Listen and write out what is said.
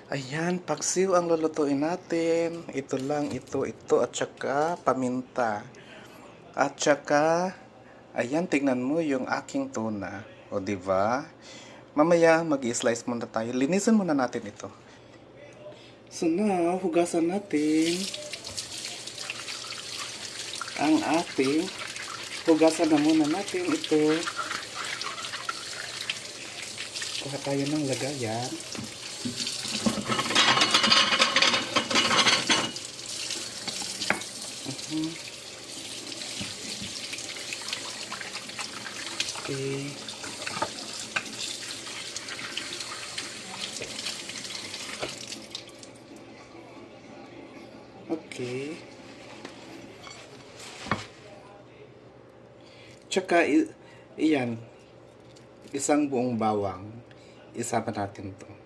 Ayan, paksiw ang lulutuin natin. Ito lang, ito, at saka paminta. At saka, ayan, tignan mo yung aking tuna. O, diba? Mamaya, mag-i-slice muna tayo. Linisin muna natin ito. So now, hugasan natin ang ating. Hugasan na muna natin ito. Kuha tayo ng lagayan. Okay. Okay. Tsaka, iyan, isang buong bawang. Isama natin to.